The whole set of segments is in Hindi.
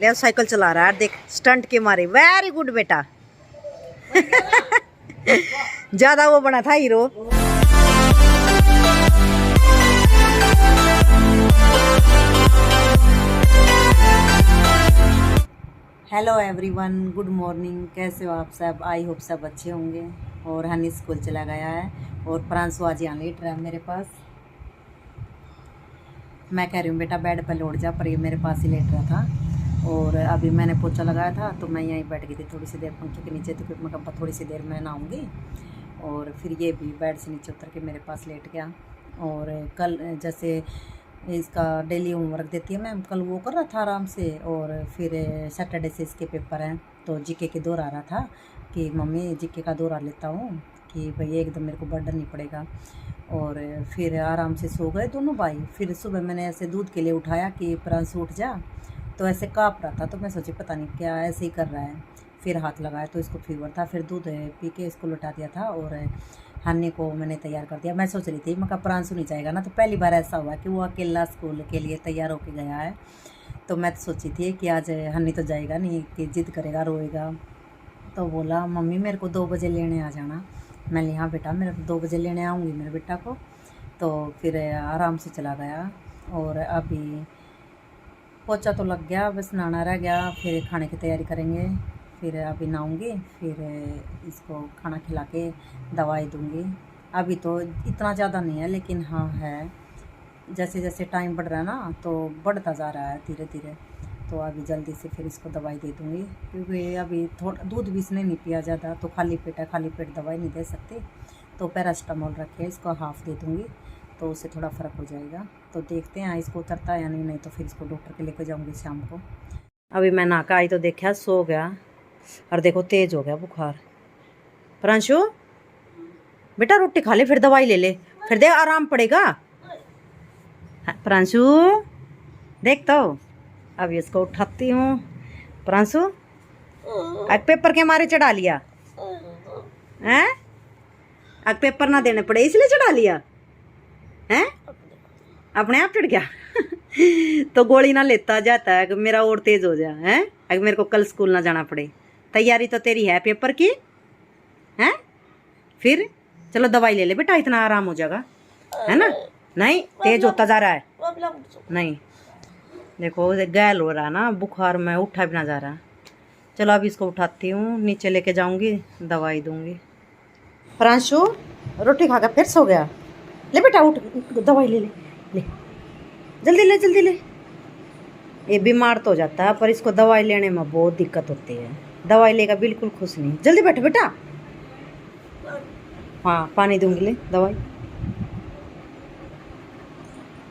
साइकिल चला रहा है, देख स्टंट के मारे। वेरी गुड बेटा। ज्यादा वो बना था hero. Hello everyone, good morning. कैसे हो आप सब? आई होप सब अच्छे होंगे। और हनी स्कूल चला गया है और प्रांशु आज यहाँ लेट रहा है मेरे पास। मैं कह रही हूँ बेटा बेड पर लौट जा, पर ये मेरे पास ही लेट रहा था। और अभी मैंने पोछा लगाया था तो मैं यहीं बैठ गई थी थोड़ी सी देर पंखे के नीचे। तो फिर मैं कहा थोड़ी सी देर मैं नहाऊंगी। और फिर ये भी बेड से नीचे उतर के मेरे पास लेट गया। और कल जैसे इसका डेली होमवर्क देती है मैम, कल वो कर रहा था आराम से। और फिर सैटरडे से इसके पेपर हैं तो जीके के दोहरा रहा था कि मम्मी जीके का दोहरा लेता हूँ कि भाई एकदम मेरे को बर्डन नहीं पड़ेगा। और फिर आराम से सो गए दोनों भाई। फिर सुबह मैंने ऐसे दूध के लिए उठाया कि प्रांशु उठ जा, तो ऐसे काँप रहा था। तो मैं सोची पता नहीं क्या ऐसे ही कर रहा है। फिर हाथ लगाया तो इसको फीवर था। फिर दूध पी के इसको लौटा दिया था और हन्नी को मैंने तैयार कर दिया। मैं सोच रही थी मैं कहा प्रांशु नहीं जाएगा ना, तो पहली बार ऐसा हुआ कि वो अकेला स्कूल के लिए तैयार होके गया है। तो मैं तो सोची थी कि आज हन्नी तो जाएगा नहीं, कि जिद करेगा रोएगा। तो बोला मम्मी मेरे को 2 बजे लेने आ जाना। मैंने हाँ बेटा मेरे को 2 बजे लेने आऊँगी मेरे बेटा को। तो फिर आराम से चला गया। और अभी पोछा तो लग गया, बस नहाना रह गया। फिर खाने की तैयारी करेंगे। फिर अभी नहाऊंगी, फिर इसको खाना खिला के दवाई दूंगी। अभी तो इतना ज़्यादा नहीं है, लेकिन हाँ है। जैसे जैसे टाइम बढ़ रहा है ना तो बढ़ता जा रहा है धीरे धीरे। तो अभी जल्दी से फिर इसको दवाई दे दूँगी, क्योंकि अभी थोड़ा दूध भी इसने नहीं पिया ज़्यादा। तो खाली पेट है, खाली पेट दवाई नहीं दे सकते। तो पैरास्टामोल रखे इसको हाफ़ दे दूँगी, तो उससे थोड़ा फ़र्क हो जाएगा। तो देखते हैं इसको उतरता है या नहीं तो फिर इसको डॉक्टर के लेकर जाऊँगी शाम को। अभी मैं नहा के आई तो देखा सो गया। और देखो तेज हो गया बुखार। प्रांशु बेटा रोटी खा ले, फिर दवाई ले ले, फिर देख आराम पड़ेगा। प्रांशु देख तो अभी इसको उठाती हूँ। प्रांशु आज पेपर के मारे चढ़ा लिया हैं? आज पेपर ना देने पड़े इसलिए चढ़ा लिया हैं? अपने आप चढ़ गया। तो गोली ना लेता जाता है कि मेरा और तेज हो जाए हैं। अगर मेरे को कल स्कूल ना जाना पड़े। तैयारी तो तेरी है पेपर की हैं? फिर चलो दवाई ले ले बेटा, इतना आराम हो जाएगा है ना। नहीं तेज होता जा रहा है। नहीं देखो गैल हो रहा है ना, बुखार में उठा भी ना जा रहा। चलो अब इसको उठाती हूँ, नीचे लेके जाऊंगी, दवाई दूंगी। प्रांशु रोटी खाकर फिर सो गया। ले बेटा उठ, दवाई ले ले, ले जल्दी ले जल्दी ले। ये बीमार तो हो जाता है, पर इसको दवाई लेने में बहुत दिक्कत होती है। दवाई लेगा बिल्कुल खुश नहीं। जल्दी बैठ बेटा। हाँ पानी दूंगी, ले दवाई।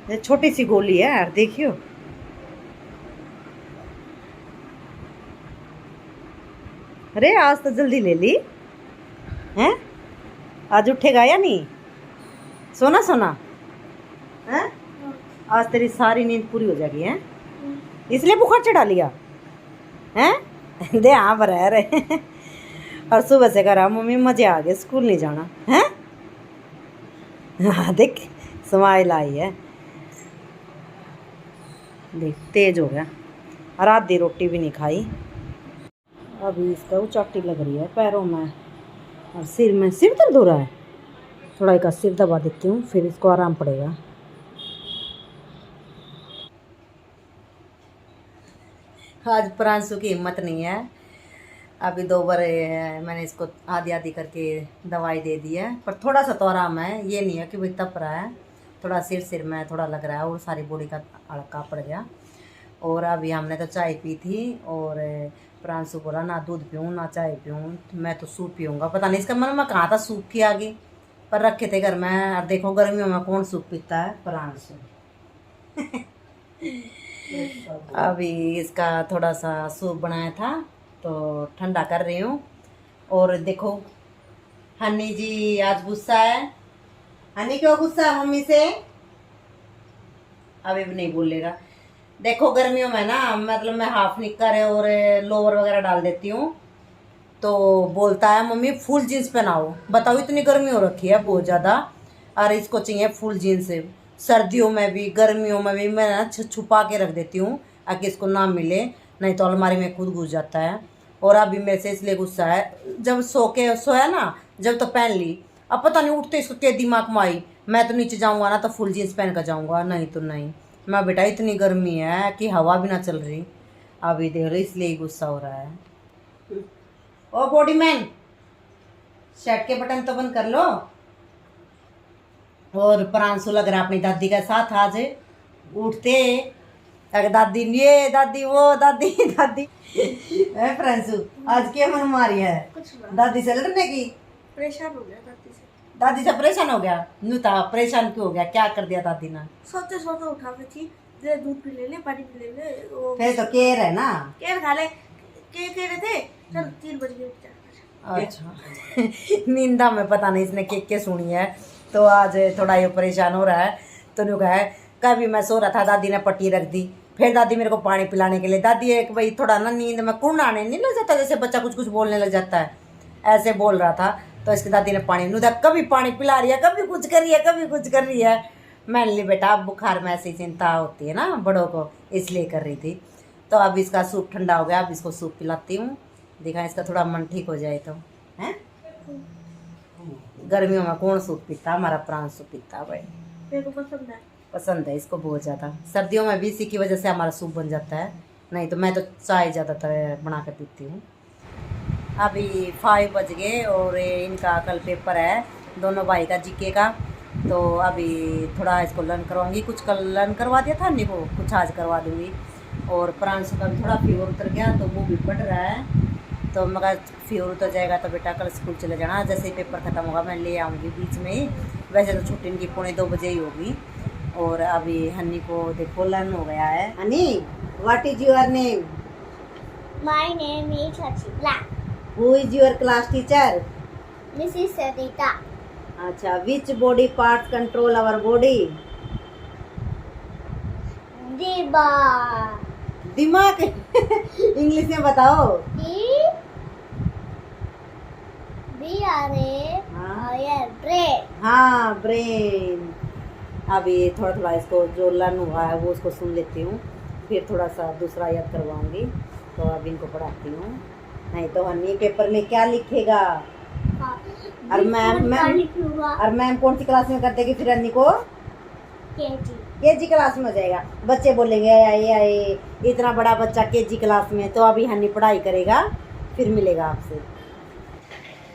ये छोटी सी गोली है यार, देखियो। अरे आज तो जल्दी ले ली हैं? आज उठेगा या नहीं? सोना सोना हैं? आज तेरी सारी नींद पूरी हो जाएगी हैं, इसलिए बुखार चढ़ा लिया हैं? दे हाँ भरा रहे। और सुबह से कह रहा मम्मी मजे आ गए, स्कूल नहीं जाना हैं। हाँ देख स्माइल आई है, देख तेज हो गया। और आधी रोटी भी नहीं खाई। अभी इसका उचाटी लग रही है पैरों में और सिर में। सिर दर्द हो रहा है, थोड़ा एक सिर दबा देती हूँ, फिर इसको आराम पड़ेगा। आज प्रांशु की हिम्मत नहीं है। अभी 2 बार मैंने इसको आधी आधी करके दवाई दे दी है, पर थोड़ा सा तो आराम है। ये नहीं है कि भाई तप रहा है, थोड़ा सिर में थोड़ा लग रहा है और सारी बॉडी का हड़का पड़ गया। और अभी हमने तो चाय पी थी और प्रांशु बोला ना दूध पीऊँ ना चाय पीऊँ, मैं तो सूप पीऊँगा। पता नहीं इसका मन में कहाँ था सूप की आगे, पर रखे थे घर में। और देखो गर्मियों में कौन सूप पीता है? प्रांशु। अभी इसका थोड़ा सा सूप बनाया था तो ठंडा कर रही हूँ। और देखो हनी जी आज गुस्सा है। हनी क्यों गुस्सा है मम्मी से? अभी भी नहीं बोलेगा। देखो गर्मियों में ना मतलब मैं हाफ निक्कर और लोअर वगैरह डाल देती हूँ तो बोलता है मम्मी फुल जीन्स पहनाओ। बताओ इतनी गर्मी हो रखी है बहुत ज़्यादा, और इसको चाहिए फुल जीन्स। सर्दियों में भी गर्मियों में भी मैं ना छुपा के रख देती हूँ ताकि इसको ना मिले। नहीं तो अलमारी में खुद घुस जाता है। और अभी मेरे से इसलिए गुस्सा है, जब सोया ना, जब तो पहन ली, अब पता नहीं उठते इसको क्या दिमाग में आई, मैं तो नीचे जाऊँगा ना तो फुल जीन्स पहन कर जाऊँगा, नहीं तो नहीं। मैं बेटा इतनी गर्मी है कि हवा भी ना चल रही, अभी देख लो इसलिए ही गुस्सा हो रहा है। ओ बॉडी मैन, शर्ट के बटन तो बंद कर लो। और प्रांशु लग रहा अपनी दादी के साथ आज उठते, अगर दादी ये दादी वो दादी दादी प्रांशु आज क्या मन मारी है दादी से लड़ने की? परेशान हो गया दादी से परेशान हो गया? नुता परेशान क्यों हो गया, क्या कर दिया दादी ने? सोते सोते उठा रही थी, दूध पी ले पानी पी ले, फिर तो केयर है ना, केयर खा ले, के कह रहे थे चल 3 बजे उठ जा। अच्छा नींदा में पता नहीं इसने के सुनी है, तो आज थोड़ा ये परेशान हो रहा है। तो नु कहा है कभी मैं सो रहा था, दादी ने पट्टी रख दी, फिर दादी मेरे को पानी पिलाने के लिए, दादी एक भाई थोड़ा ना नींद में कुड़ाने नहीं लग जाता, जैसे बच्चा कुछ कुछ बोलने लग जाता है, ऐसे बोल रहा था। तो इसकी दादी ने पानी नुदा, कभी पानी पिला रही है, कभी कुछ कर रही है, कभी कुछ कर रही है। मैंने ली बेटा अब बुखार में ऐसी चिंता होती है ना बड़ों को, इसलिए कर रही थी। तो अब इसका सूप ठंडा हो गया, अब इसको सूप पिलाती हूँ, देखा इसका थोड़ा मन ठीक हो जाए तो है। गर्मियों में कौन सूप पीता, हमारा प्राण सूप पीता भाई, मेरे को पसंद है इसको बहुत ज़्यादा। सर्दियों में भी इसी की वजह से हमारा सूप बन जाता है, नहीं तो मैं तो चाय ज़्यादातर बना कर पीती हूँ। अभी 5 बज गए और इनका कल पेपर है दोनों भाई का जीके का, तो अभी थोड़ा इसको लर्न करवाऊंगी, कुछ कल लर्न करवा दिया था अन्नी को, कुछ आज करवा दूंगी। और प्रांशु का भी थोड़ा फीवर उतर गया तो वो भी पढ़ रहा है, तो मगर फीवर उतर जाएगा तो बेटा कल स्कूल चले जाना, जैसे ही पेपर ख़त्म होगा मैं ले आऊँगी बीच में ही। वैसे तो छुट्टी इनकी 2:45 बजे ही होगी। और अभी हनी को देखो लर्न हो गया है। Honey what is your name? My name is Harshila. Who is your class teacher? Mrs Sarita. अच्छा, which body part control our body? दिमाग इंग्लिश में बताओ। ब्रेन। हाँ ब्रेन। अभी थोड़ा थोड़ा इसको जो लर्न हुआ है वो उसको सुन लेती हूँ, फिर थोड़ा सा दूसरा याद करवाऊंगी। तो अभी इनको पढ़ाती हूँ, नहीं तो हनी पेपर में क्या लिखेगा? और मैम कौन सी क्लास में कर देगी फिर हनी को? केजी क्लास में हो जाएगा। बच्चे बोलेंगे आए इतना बड़ा बच्चा केजी क्लास में, तो अभी हनी पढ़ाई करेगा फिर मिलेगा आपसे।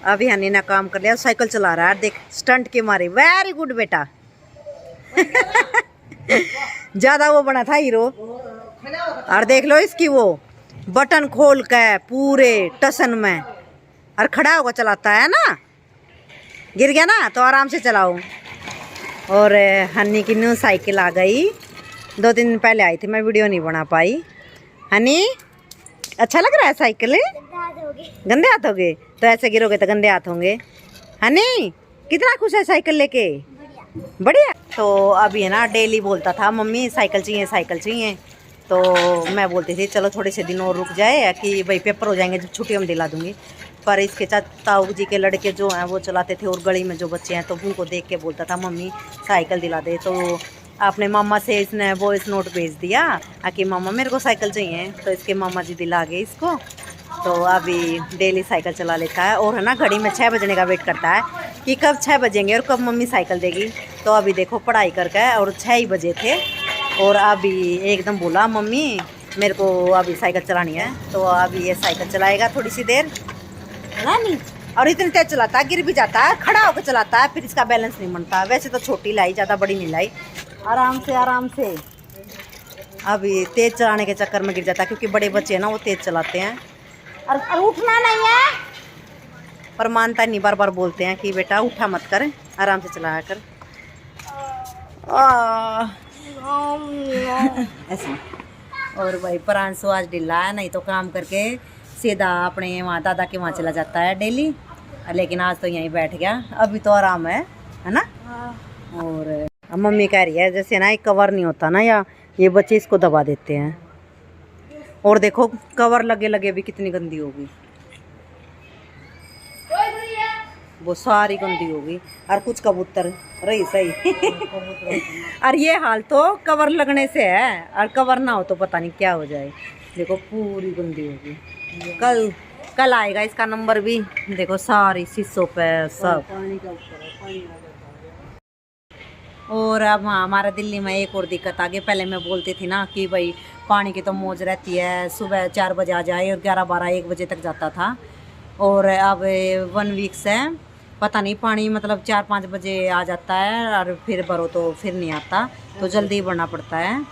अभी हनी ने काम कर लिया, साइकिल चला रहा है, देख स्टंट के मारे। वेरी गुड बेटा ज्यादा वो बना था हीरो। और देख लो इसकी वो बटन खोल के पूरे टसन में, और खड़ा होकर चलाता है ना, गिर गया ना तो आराम से चलाओ। और हनी की न्यू साइकिल आ गई, 2 दिन पहले आई थी, मैं वीडियो नहीं बना पाई। हनी अच्छा लग रहा है साइकिल? गंदे हाथ हो गए तो ऐसे गिरोगे तो गंदे हाथ होंगे। हनी कितना खुश है साइकिल लेके? बढ़िया। तो अभी है ना डेली बोलता था मम्मी साइकिल चाहिए साइकिल चाहिए, तो मैं बोलती थी चलो थोड़े से दिन और रुक जाए कि भाई पेपर हो जाएंगे जब छुट्टियों में दिला दूंगी। पर इसके ताऊ जी के लड़के जो हैं वो चलाते थे, और गली में जो बच्चे हैं तो उनको देख के बोलता था मम्मी साइकिल दिला दे। तो अपने मामा से इसने वॉइस नोट भेज दिया कि मामा मेरे को साइकिल चाहिए, तो इसके मामा जी दिला गए इसको। तो अभी डेली साइकिल चला लेता है, और है ना घड़ी में 6 बजने का वेट करता है कि कब 6 बजेंगे और कब मम्मी साइकिल देगी। तो अभी देखो पढ़ाई करके और 6 ही बजे थे, और अभी एकदम बोला मम्मी मेरे को अभी साइकिल चलानी है। तो अभी ये साइकिल चलाएगा थोड़ी सी देर ना, नहीं और इतनी तेज चलाता है गिर भी जाता है, खड़ा होकर चलाता है, फिर इसका बैलेंस नहीं बनता। वैसे तो छोटी लाई, ज़्यादा बड़ी नहीं लाई, आराम से आराम से। अभी तेज़ चलाने के चक्कर में गिर जाता है, क्योंकि बड़े बच्चे हैं ना वो तेज़ चलाते हैं। और उठना नहीं है, पर मानता नहीं, बार बार बोलते हैं कि बेटा उठा मत कर, आराम से चलाया कर। ऐसे। और भाई प्रांशु आज ढीला है, नहीं तो काम करके सीधा अपने वहाँ दादा के वहाँ चला जाता है डेली, लेकिन आज तो यहीं बैठ गया, अभी तो आराम है ना। और मम्मी कह रही है जैसे ना एक कवर नहीं होता ना, या ये बच्चे इसको दबा देते हैं। और देखो कवर लगे लगे भी कितनी गंदी होगी, वो सारी गंदी होगी। और कुछ कबूतर रही सही और ये हाल तो कवर लगने से है, और कवर ना हो तो पता नहीं क्या हो जाए। देखो पूरी गंदी होगी। कल कल आएगा इसका नंबर भी। देखो सारी शीशों पे सब। पानी का ऊपर है, पानी आ जाता है। और अब हमारा दिल्ली में एक और दिक्कत आ गई। पहले मैं बोलती थी ना कि भाई पानी की तो मौज रहती है, सुबह 4 बजे आ जाए और 11, 12, 1 बजे तक जाता था। और अब 1 वीक से पता नहीं पानी मतलब 4, 5 बजे आ जाता है और फिर भरो तो फिर नहीं आता, तो जल्दी ही भरना पड़ता है।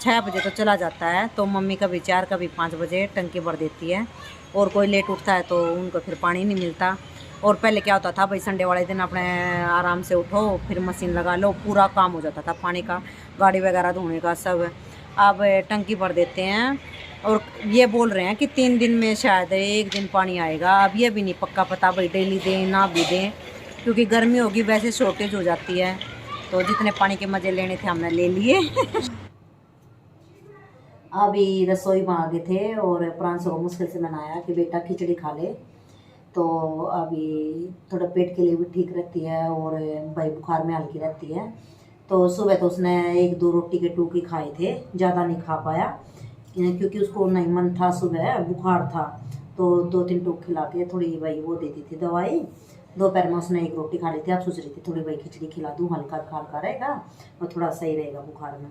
6 बजे तो चला जाता है, तो मम्मी कभी 4 कभी 5 बजे टंकी भर देती है। और कोई लेट उठता है तो उनको फिर पानी नहीं मिलता। और पहले क्या होता था भाई, संडे वाले दिन अपने आराम से उठो, फिर मशीन लगा लो, पूरा काम हो जाता था पानी का, गाड़ी वगैरह धोने का सब। अब टंकी भर देते हैं और ये बोल रहे हैं कि 3 दिन में शायद 1 दिन पानी आएगा। अब ये भी नहीं पक्का पता भाई डेली दें ना भी दें, क्योंकि गर्मी होगी वैसे शॉर्टेज हो जाती है। तो जितने पानी के मज़े लेने थे हमने ले लिए। अभी रसोई में आ गए थे और प्रांशु को मुश्किल से मनाया कि बेटा खिचड़ी खा ले, तो अभी थोड़ा पेट के लिए भी ठीक रहती है और भाई बुखार में हल्की रहती है। तो सुबह तो उसने 1-2 रोटी के टूक खाए थे, ज़्यादा नहीं खा पाया क्योंकि उसको नहीं मन था, सुबह बुखार था। तो 2-3 टूक खिला के थोड़ी भाई वो देती थी दवाई। दोपहर में उसने 1 रोटी खा ली थी। अब सोच रही थी थोड़ी भाई खिचड़ी खिला दूँ, हल्का हल्का रहेगा और थोड़ा सही रहेगा बुखार में।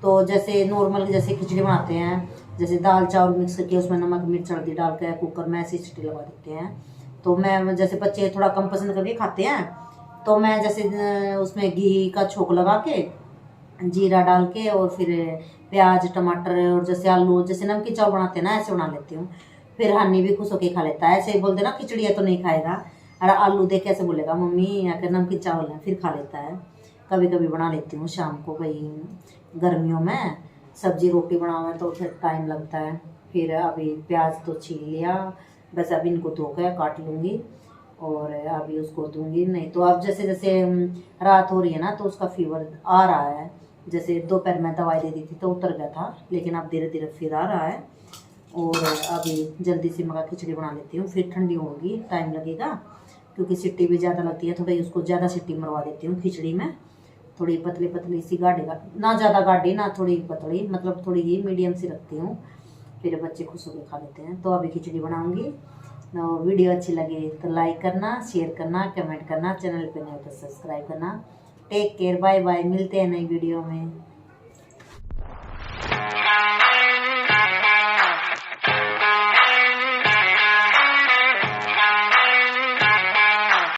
तो जैसे नॉर्मल जैसे खिचड़ी बनाते हैं, जैसे दाल चावल मिक्स करके उसमें नमक मिर्च हल्दी डाल के कुकर में ऐसी सीटी लगा देते हैं। तो मैं जैसे बच्चे थोड़ा कम पसंद करके खाते हैं, तो मैं जैसे उसमें घी का छोंक लगा के, जीरा डाल के और फिर प्याज टमाटर और जैसे आलू जैसे नमकीन चावल बनाते हैं ना, ऐसे बना लेती हूँ। फिर हानी भी खुश होकर खा लेता है। ऐसे ही बोलते ना खिचड़ी है तो नहीं खाएगा, अरे आलू देख कैसे बोलेगा मम्मी अगर नमकीन चावल है, फिर खा लेता है। कभी कभी बना लेती हूँ शाम को, भाई गर्मियों में सब्जी रोटी बनाओ तो फिर टाइम लगता है। फिर अभी प्याज तो छील लिया, बस अभी इनको धो कर काट लूँगी और अभी उसको दूंगी। नहीं तो अब जैसे जैसे रात हो रही है ना, तो उसका फीवर आ रहा है। जैसे दोपहर में दवाई दे दी थी तो उतर गया था, लेकिन अब धीरे धीरे फिर आ रहा है। और अभी जल्दी से मगा खिचड़ी बना लेती हूँ, फिर ठंडी होगी टाइम लगेगा, क्योंकि सीटी भी ज़्यादा लगती है। थोड़ी उसको ज़्यादा सीटी मरवा देती हूँ खिचड़ी में, थोड़ी पतली पतली सी गाढ़ी ना ज़्यादा गाढ़ी ना थोड़ी पतली, मतलब थोड़ी ही मीडियम सी रखती हूँ, फिर बच्चे खुश होकर खा लेते हैं। तो अभी खिचड़ी बनाऊँगी। तो वीडियो अच्छी लगे तो लाइक करना, शेयर करना, कमेंट करना, चैनल पे नए तो सब्सक्राइब करना। टेक केयर, बाय बाय, मिलते हैं नई वीडियो में।